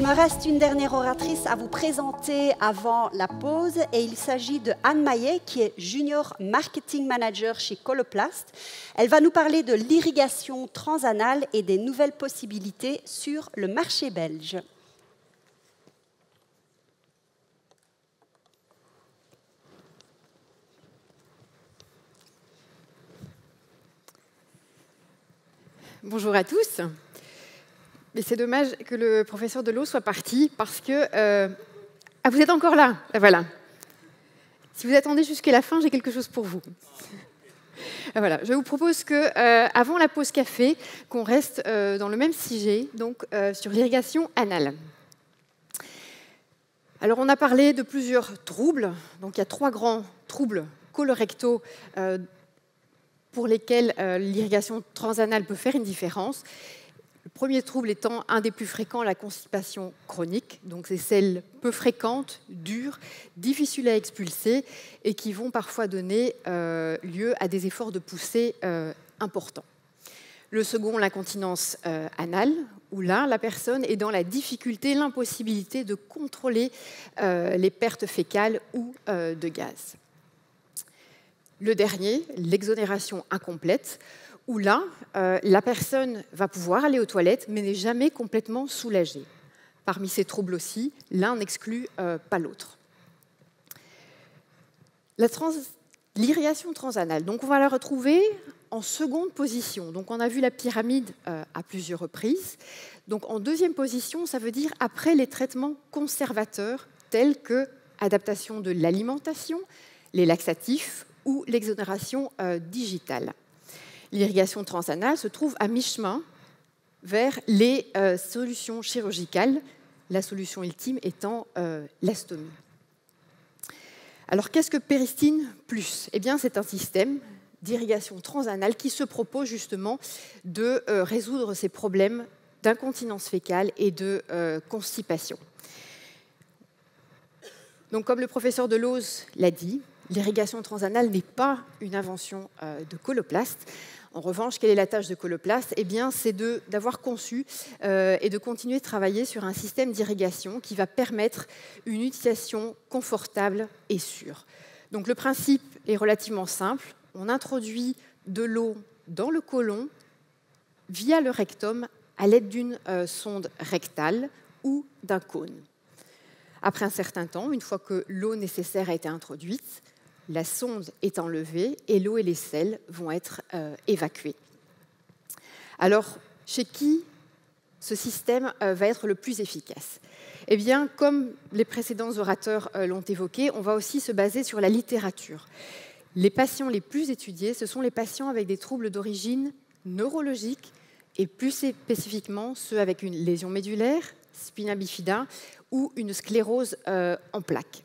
Il me reste une dernière oratrice à vous présenter avant la pause et il s'agit de Anne Maillet qui est Junior Marketing Manager chez Coloplast. Elle va nous parler de l'irrigation transanale et des nouvelles possibilités sur le marché belge. Bonjour à tous. Mais c'est dommage que le professeur Delot soit parti parce que... Ah, vous êtes encore là? Voilà. Si vous attendez jusqu'à la fin, j'ai quelque chose pour vous. Voilà. Je vous propose qu'avant la pause café, qu'on reste dans le même sujet, donc sur l'irrigation anale. Alors, on a parlé de plusieurs troubles. Donc, il y a 3 grands troubles colorectaux pour lesquels l'irrigation transanale peut faire une différence. Le premier trouble étant un des plus fréquents, la constipation chronique. Donc, c'est celle peu fréquente, dure, difficile à expulser et qui vont parfois donner lieu à des efforts de poussée importants. Le second, l'incontinence anale, où là, la personne est dans la difficulté, l'impossibilité de contrôler les pertes fécales ou de gaz. Le dernier, l'exonération incomplète, où là, la personne va pouvoir aller aux toilettes, mais n'est jamais complètement soulagée. Parmi ces troubles aussi, l'un n'exclut pas l'autre. L'irrigation transanale, donc on va la retrouver en seconde position. Donc on a vu la pyramide à plusieurs reprises. Donc en deuxième position, ça veut dire après les traitements conservateurs tels que adaptation de l'alimentation, les laxatifs ou l'exonération digitale. L'irrigation transanale se trouve à mi-chemin vers les solutions chirurgicales, la solution ultime étant l'astomie. Alors, qu'est-ce que Peristeen Plus? Eh bien, c'est un système d'irrigation transanale qui se propose justement de résoudre ces problèmes d'incontinence fécale et de constipation. Donc, comme le professeur Delooz l'a dit, l'irrigation transanale n'est pas une invention de Coloplast. En revanche, quelle est la tâche de Coloplast? Eh bien, c'est d'avoir conçu et de continuer de travailler sur un système d'irrigation qui va permettre une utilisation confortable et sûre. Donc, le principe est relativement simple. On introduit de l'eau dans le côlon via le rectum à l'aide d'une sonde rectale ou d'un cône. Après un certain temps, une fois que l'eau nécessaire a été introduite, la sonde est enlevée et l'eau et les sels vont être évacués. Alors, chez qui ce système va être le plus efficace? Eh bien, comme les précédents orateurs l'ont évoqué, on va aussi se baser sur la littérature. Les patients les plus étudiés, ce sont les patients avec des troubles d'origine neurologique et plus spécifiquement ceux avec une lésion médulaire, spina bifida ou une sclérose en plaques.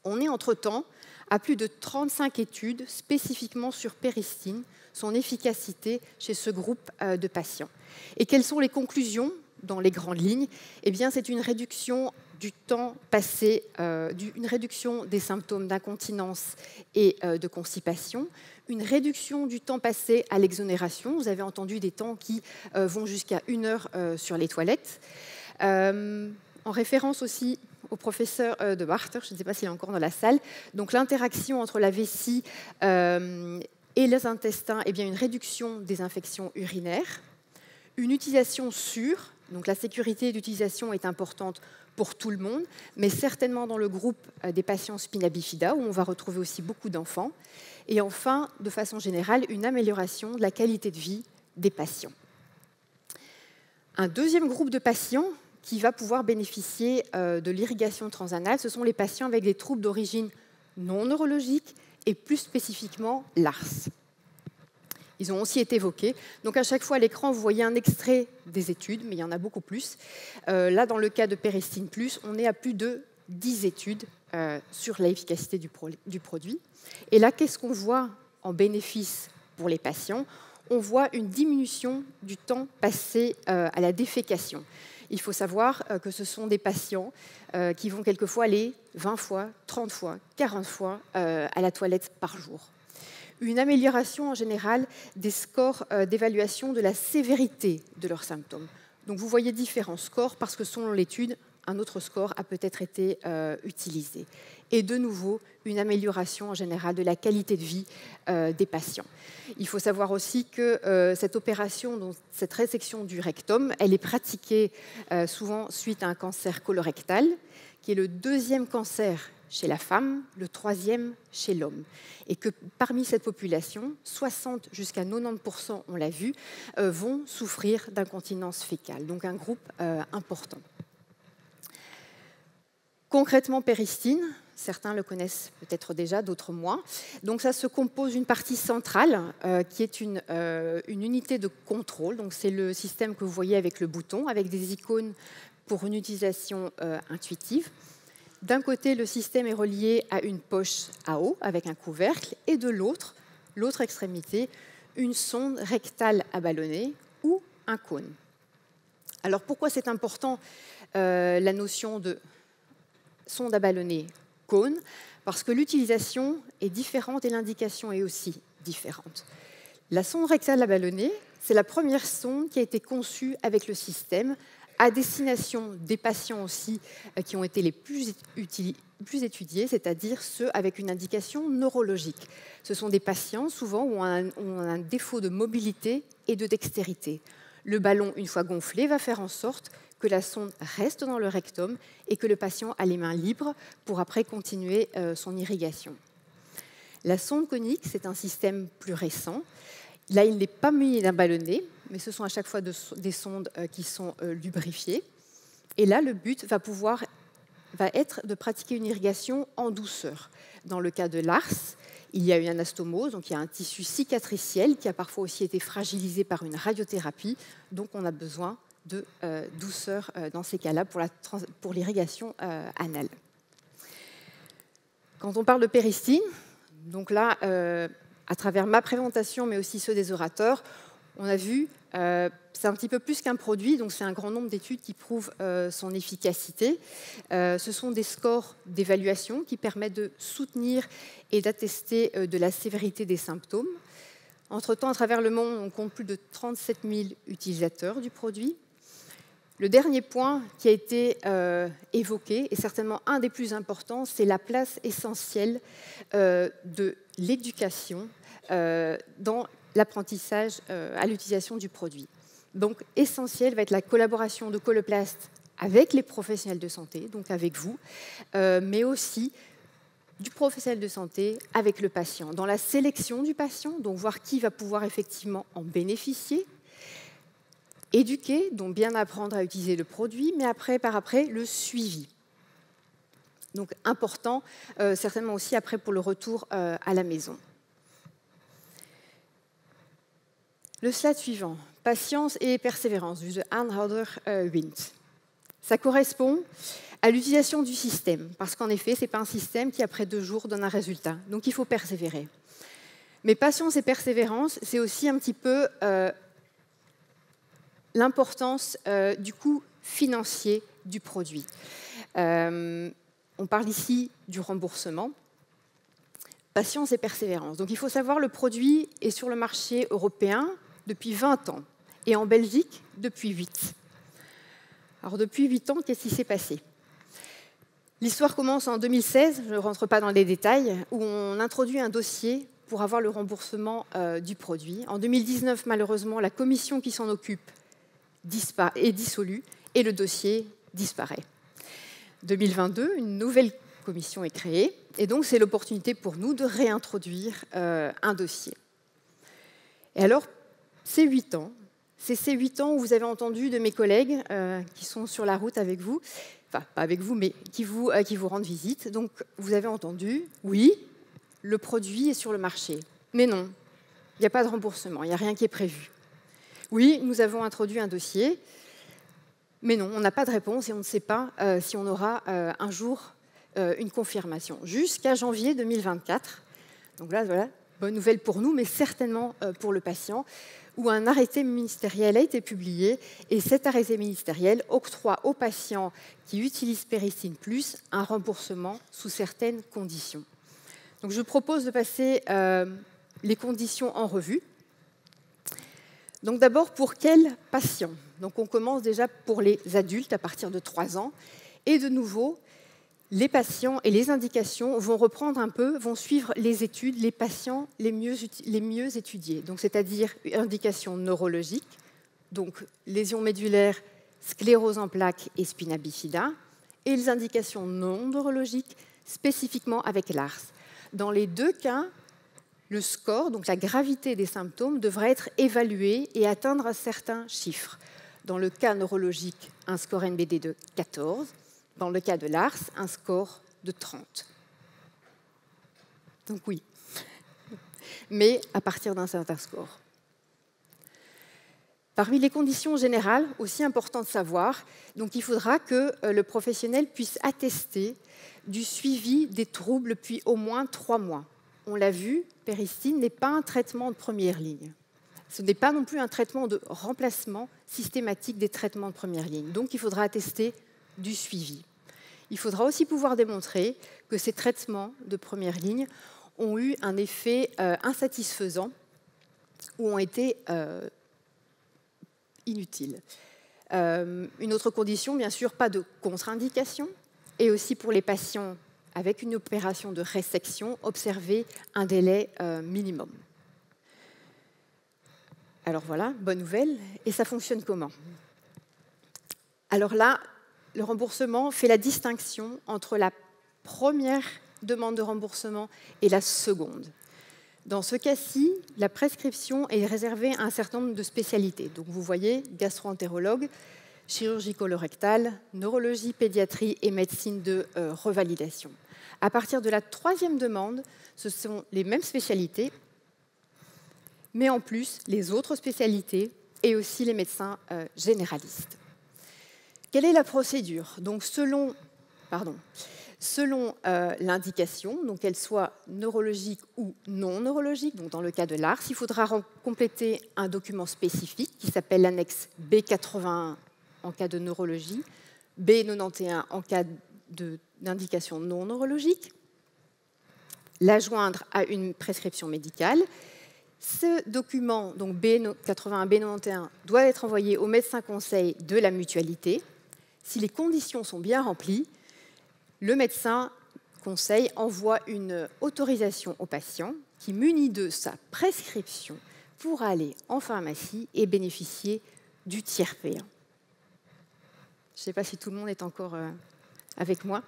On est entre-temps à plus de 35 études spécifiquement sur Peristeen, son efficacité chez ce groupe de patients. Et quelles sont les conclusions dans les grandes lignes? Eh bien, c'est une réduction du temps passé, une réduction des symptômes d'incontinence et de constipation, une réduction du temps passé à l'exonération. Vous avez entendu des temps qui vont jusqu'à 1 heure sur les toilettes. En référence aussi au professeur de Barter, je ne sais pas s'il est encore dans la salle. Donc l'interaction entre la vessie et les intestins, eh bien une réduction des infections urinaires, une utilisation sûre. Donc la sécurité d'utilisation est importante pour tout le monde, mais certainement dans le groupe des patients spina bifida, où on va retrouver aussi beaucoup d'enfants. Et enfin, de façon générale, une amélioration de la qualité de vie des patients. Un deuxième groupe de patients qui va pouvoir bénéficier de l'irrigation transanale, ce sont les patients avec des troubles d'origine non neurologique et plus spécifiquement l'ARS. Ils ont aussi été évoqués. Donc à chaque fois à l'écran, vous voyez un extrait des études, mais il y en a beaucoup plus. Là, dans le cas de Peristeen Plus, on est à plus de 10 études sur l'efficacité du produit. Et là, qu'est-ce qu'on voit en bénéfice pour les patients? On voit une diminution du temps passé à la défécation. Il faut savoir que ce sont des patients qui vont quelquefois aller 20 fois, 30 fois, 40 fois à la toilette par jour. Une amélioration en général des scores d'évaluation de la sévérité de leurs symptômes. Donc vous voyez différents scores parce que selon l'étude, un autre score a peut-être été utilisé. Et de nouveau, une amélioration en général de la qualité de vie des patients. Il faut savoir aussi que cette opération, donc cette résection du rectum, elle est pratiquée souvent suite à un cancer colorectal, qui est le 2e cancer chez la femme, le 3e chez l'homme. Et que parmi cette population, 60 jusqu'à 90%, on l'a vu, vont souffrir d'incontinence fécale, donc un groupe important. Concrètement, Peristeen, certains le connaissent peut-être déjà, d'autres moins. Donc ça se compose d'une partie centrale qui est une unité de contrôle. Donc c'est le système que vous voyez avec le bouton, avec des icônes pour une utilisation intuitive. D'un côté, le système est relié à une poche à eau avec un couvercle, et de l'autre extrémité, une sonde rectale à ballonnet ou un cône. Alors pourquoi c'est important la notion de sonde à ballonnet, cône? Parce que l'utilisation est différente et l'indication est aussi différente. La sonde rectale à ballonnet, c'est la première sonde qui a été conçue avec le système à destination des patients aussi qui ont été les plus étudiés, c'est-à-dire ceux avec une indication neurologique. Ce sont des patients souvent où on a un défaut de mobilité et de dextérité. Le ballon, une fois gonflé, va faire en sorte que la sonde reste dans le rectum et que le patient a les mains libres pour après continuer son irrigation. La sonde conique, c'est un système plus récent. Là, il n'est pas muni d'un ballonnet, mais ce sont à chaque fois des sondes qui sont lubrifiées. Et là, le but va être de pratiquer une irrigation en douceur. Dans le cas de l'ARS, il y a une anastomose, donc il y a un tissu cicatriciel qui a parfois aussi été fragilisé par une radiothérapie, donc on a besoin de douceur dans ces cas-là pour l'irrigation anale. Quand on parle de Peristeen, donc là, à travers ma présentation, mais aussi ceux des orateurs, on a vu, c'est un petit peu plus qu'un produit, donc c'est un grand nombre d'études qui prouvent son efficacité. Ce sont des scores d'évaluation qui permettent de soutenir et d'attester de la sévérité des symptômes. Entre-temps, à travers le monde, on compte plus de 37 000 utilisateurs du produit. Le dernier point qui a été évoqué, et certainement un des plus importants, c'est la place essentielle de l'éducation dans l'apprentissage à l'utilisation du produit. Donc, essentiel va être la collaboration de Coloplast avec les professionnels de santé, donc avec vous, mais aussi du professionnel de santé avec le patient. Dans la sélection du patient, donc voir qui va pouvoir effectivement en bénéficier, éduquer, donc bien apprendre à utiliser le produit, mais par après, le suivi. Donc important, certainement aussi après pour le retour à la maison. Le slide suivant, patience et persévérance, vu de Anheuser-Wint. Ça correspond à l'utilisation du système, parce qu'en effet, ce n'est pas un système qui, après 2 jours, donne un résultat. Donc il faut persévérer. Mais patience et persévérance, c'est aussi un petit peu l'importance du coût financier du produit. On parle ici du remboursement. Patience et persévérance. Donc il faut savoir, le produit est sur le marché européen depuis 20 ans et en Belgique depuis 8. Alors depuis 8 ans, qu'est-ce qui s'est passé? L'histoire commence en 2016, je ne rentre pas dans les détails, où on introduit un dossier pour avoir le remboursement du produit. En 2019, malheureusement, la commission qui s'en occupe est dissolue et le dossier disparaît. 2022, une nouvelle commission est créée et donc c'est l'opportunité pour nous de réintroduire un dossier. Et alors, c'est 8 ans. C'est ces 8 ans où vous avez entendu de mes collègues qui sont sur la route avec vous, enfin pas avec vous, mais qui vous rendent visite. Donc vous avez entendu, oui, le produit est sur le marché. Mais non, il n'y a pas de remboursement, il n'y a rien qui est prévu. Oui, nous avons introduit un dossier, mais non, on n'a pas de réponse et on ne sait pas si on aura un jour une confirmation. Jusqu'à janvier 2024. Donc là, voilà, bonne nouvelle pour nous, mais certainement pour le patient, où un arrêté ministériel a été publié, et cet arrêté ministériel octroie aux patients qui utilisent Peristeen Plus un remboursement sous certaines conditions. Donc je propose de passer les conditions en revue. Donc d'abord, pour quels patients? Donc on commence déjà pour les adultes à partir de 3 ans. Et de nouveau, les patients et les indications vont reprendre un peu, vont suivre les études, les patients les mieux étudiés. Donc c'est-à-dire indications neurologiques, donc lésions médulaires, sclérose en plaques et spina bifida, et les indications non neurologiques, spécifiquement avec l'ARS. Dans les 2 cas, le score, donc la gravité des symptômes, devrait être évalué et atteindre un certain chiffre. Dans le cas neurologique, un score NBD de 14. Dans le cas de l'ARS, un score de 30. Donc oui, mais à partir d'un certain score. Parmi les conditions générales, aussi important de savoir, donc il faudra que le professionnel puisse attester du suivi des troubles depuis au moins 3 mois. On l'a vu, Peristin n'est pas un traitement de première ligne. Ce n'est pas non plus un traitement de remplacement systématique des traitements de première ligne. Donc il faudra attester du suivi. Il faudra aussi pouvoir démontrer que ces traitements de première ligne ont eu un effet insatisfaisant ou ont été inutiles. Une autre condition, bien sûr, pas de contre-indication, et aussi pour les patients avec une opération de résection, observer un délai minimum. Alors voilà, bonne nouvelle. Et ça fonctionne comment? Alors là, le remboursement fait la distinction entre la première demande de remboursement et la seconde. Dans ce cas-ci, la prescription est réservée à un certain nombre de spécialités. Donc vous voyez, gastro-entérologue, chirurgie colorectale, neurologie, pédiatrie et médecine de revalidation. À partir de la 3e demande, ce sont les mêmes spécialités, mais en plus les autres spécialités et aussi les médecins généralistes. Quelle est la procédure? Donc selon l'indication, donc qu'elle soit neurologique ou non neurologique, donc dans le cas de l'ARS, il faudra compléter un document spécifique qui s'appelle l'annexe B81 en cas de neurologie, B91 en cas d'indication non neurologique, la joindre à une prescription médicale. Ce document, donc B81, B91, doit être envoyé au médecin conseil de la mutualité. Si les conditions sont bien remplies, le médecin conseil envoie une autorisation au patient qui, muni de sa prescription, pourra aller en pharmacie et bénéficier du tiers payant. Je ne sais pas si tout le monde est encore avec moi.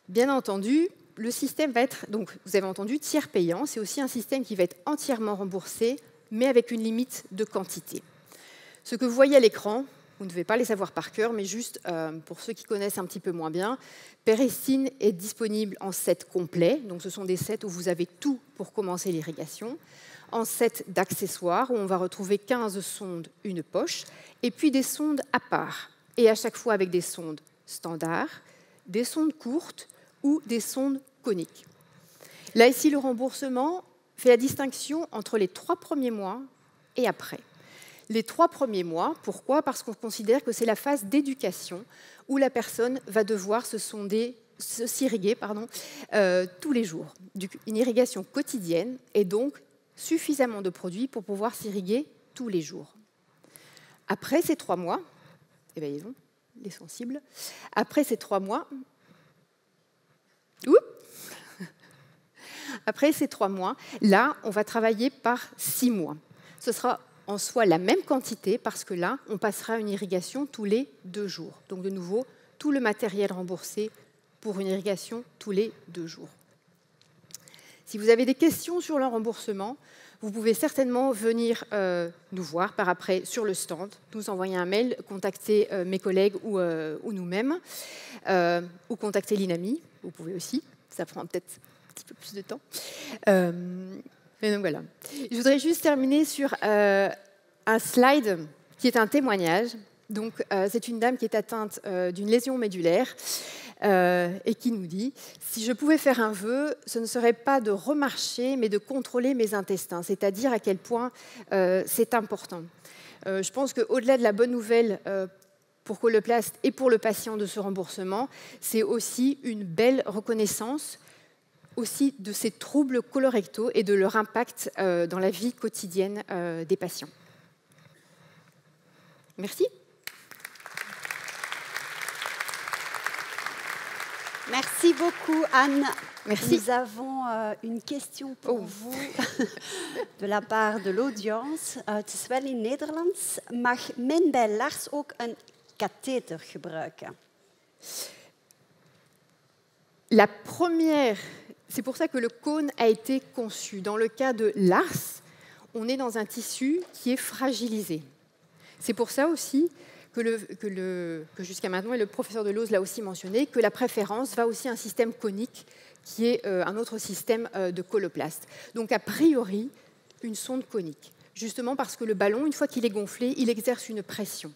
Bien entendu, le système va être, donc vous avez entendu, tiers payant. C'est aussi un système qui va être entièrement remboursé, mais avec une limite de quantité. Ce que vous voyez à l'écran, vous ne devez pas les savoir par cœur, mais juste pour ceux qui connaissent un petit peu moins bien, Peristin est disponible en set complet, donc ce sont des sets où vous avez tout pour commencer l'irrigation, en set d'accessoires où on va retrouver 15 sondes, une poche, et puis des sondes à part, et à chaque fois avec des sondes standards, des sondes courtes ou des sondes coniques. Là, ici, le remboursement fait la distinction entre les 3 premiers mois et après. Les 3 premiers mois, pourquoi? Parce qu'on considère que c'est la phase d'éducation où la personne va devoir s'irriguer tous les jours. Une irrigation quotidienne et donc suffisamment de produits pour pouvoir s'irriguer tous les jours. Après ces 3 mois, les sensibles, après ces 3 mois, après ces 3 mois, là, on va travailler par 6 mois. Ce sera en soi la même quantité parce que là, on passera à une irrigation tous les 2 jours. Donc de nouveau, tout le matériel remboursé pour une irrigation tous les 2 jours. Si vous avez des questions sur le remboursement, vous pouvez certainement venir nous voir par après sur le stand, nous envoyer un mail, contacter mes collègues ou nous-mêmes, ou contacter l'INAMI, vous pouvez aussi, ça prend peut-être un petit peu plus de temps. Et donc voilà. Je voudrais juste terminer sur un slide qui est un témoignage. Donc, c'est une dame qui est atteinte d'une lésion médulaire et qui nous dit « Si je pouvais faire un vœu, ce ne serait pas de remarcher, mais de contrôler mes intestins. » C'est-à-dire à quel point c'est important. Je pense qu'au-delà de la bonne nouvelle pour Coloplast et pour le patient de ce remboursement, c'est aussi une belle reconnaissance aussi de ces troubles colorectaux et de leur impact dans la vie quotidienne des patients. Merci. Merci beaucoup, Anne. Merci. Nous avons une question pour vous de la part de l'audience. Het is wel in Nederlands. Mag men bij Lars ook een katheter gebruiken? La première, c'est pour ça que le cône a été conçu. Dans le cas de Lars, on est dans un tissu qui est fragilisé. C'est pour ça aussi que jusqu'à maintenant, et le professeur Delose l'a aussi mentionné, que la préférence va aussi à un système conique qui est un autre système de coloplaste. Donc a priori, une sonde conique, justement parce que le ballon, une fois qu'il est gonflé, il exerce une pression.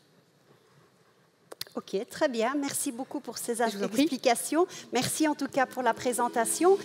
Ok, très bien. Merci beaucoup pour ces explications. Merci en tout cas pour la présentation.